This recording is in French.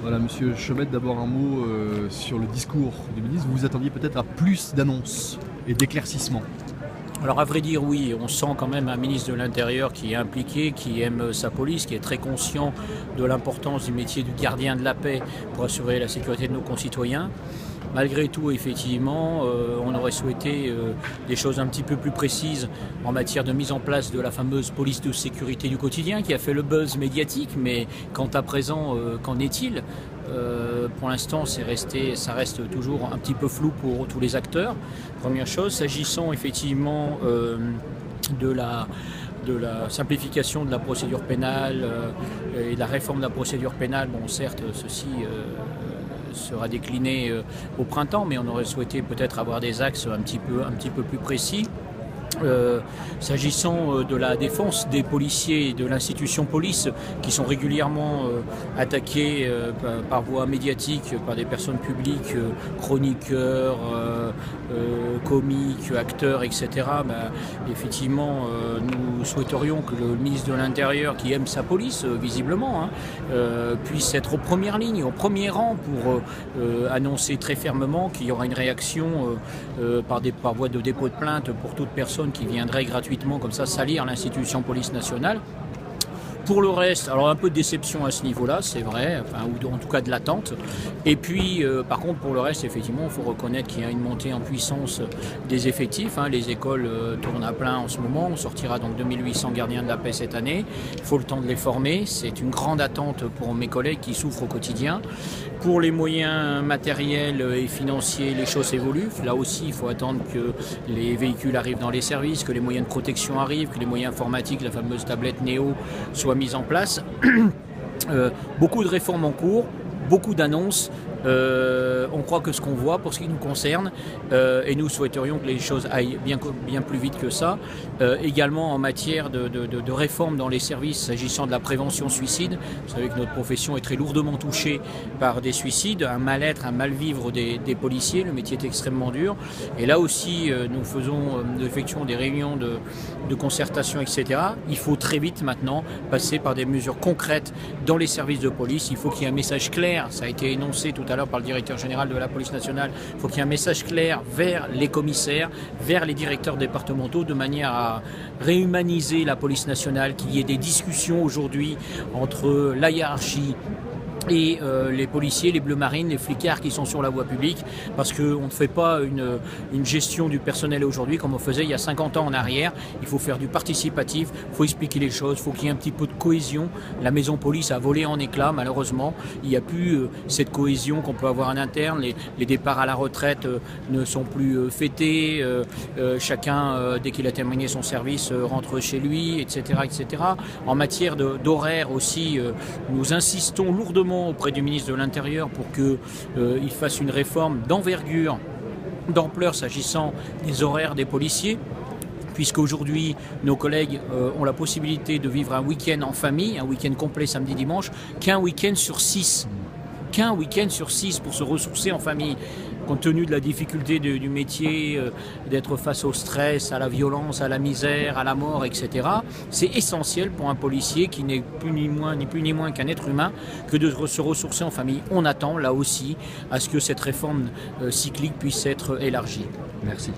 Voilà, Monsieur Chaumette, d'abord un mot sur le discours du ministre. Vous vous attendiez peut-être à plus d'annonces et d'éclaircissements. Alors à vrai dire, oui, on sent quand même un ministre de l'Intérieur qui est impliqué, qui aime sa police, qui est très conscient de l'importance du métier du gardien de la paix pour assurer la sécurité de nos concitoyens. Malgré tout, effectivement, on aurait souhaité des choses un petit peu plus précises en matière de mise en place de la fameuse police de sécurité du quotidien qui a fait le buzz médiatique, mais quant à présent, qu'en est-il ? Pour l'instant, ça reste toujours un petit peu flou pour tous les acteurs. Première chose, s'agissant effectivement de la simplification de la procédure pénale et de la réforme de la procédure pénale, bon, certes, ceci sera décliné au printemps, mais on aurait souhaité peut-être avoir des axes un petit peu plus précis. S'agissant de la défense des policiers et de l'institution police qui sont régulièrement attaqués par voie médiatique par des personnes publiques, chroniqueurs, comiques, acteurs, etc. Effectivement, nous souhaiterions que le ministre de l'Intérieur, qui aime sa police visiblement, puisse être aux premières lignes, au premier rang pour annoncer très fermement qu'il y aura une réaction par voie de dépôt de plainte pour toute personne qui viendrait gratuitement comme ça salir l'institution police nationale. Pour le reste, alors un peu de déception à ce niveau-là, c'est vrai, enfin, ou en tout cas de l'attente. Et puis, par contre, pour le reste, effectivement, il faut reconnaître qu'il y a une montée en puissance des effectifs. Les écoles tournent à plein en ce moment. On sortira donc 2800 gardiens de la paix cette année. Il faut le temps de les former. C'est une grande attente pour mes collègues qui souffrent au quotidien. Pour les moyens matériels et financiers, les choses évoluent. Là aussi, il faut attendre que les véhicules arrivent dans les services, que les moyens de protection arrivent, que les moyens informatiques, la fameuse tablette Néo, soient mise en place. Beaucoup de réformes en cours, beaucoup d'annonces. On croit que ce qu'on voit pour ce qui nous concerne, et nous souhaiterions que les choses aillent bien plus vite que ça. Également en matière de réforme dans les services s'agissant de la prévention suicide. Vous savez que notre profession est très lourdement touchée par des suicides, un mal-être, un mal-vivre des policiers. Le métier est extrêmement dur. Et là aussi, nous effectuons des réunions de concertation, etc. Il faut très vite maintenant passer par des mesures concrètes dans les services de police. Il faut qu'il y ait un message clair. Ça a été énoncé tout à l'heure par le directeur général de la police nationale. Il faut qu'il y ait un message clair vers les commissaires, vers les directeurs départementaux, de manière à réhumaniser la police nationale, qu'il y ait des discussions aujourd'hui entre la hiérarchie et les policiers, les bleus marines, les flicards qui sont sur la voie publique, parce qu'on ne fait pas une gestion du personnel aujourd'hui comme on faisait il y a 50 ans en arrière. Il faut faire du participatif, il faut expliquer les choses, il faut qu'il y ait un petit peu de cohésion. La maison police a volé en éclats, malheureusement. Il n'y a plus cette cohésion qu'on peut avoir en interne. Les départs à la retraite ne sont plus fêtés. Chacun, dès qu'il a terminé son service, rentre chez lui, etc., etc. En matière d'horaire aussi, nous insistons lourdement auprès du ministre de l'Intérieur pour qu'il fasse une réforme d'envergure, d'ampleur s'agissant des horaires des policiers, puisqu'aujourd'hui nos collègues ont la possibilité de vivre un week-end en famille, un week-end complet samedi-dimanche, qu'un week-end sur 6. Qu'un week-end sur 6 pour se ressourcer en famille. Compte tenu de la difficulté du métier, d'être face au stress, à la violence, à la misère, à la mort, etc. C'est essentiel pour un policier qui n'est plus ni moins qu'un être humain que de se ressourcer en famille. On attend là aussi à ce que cette réforme cyclique puisse être élargie. Merci.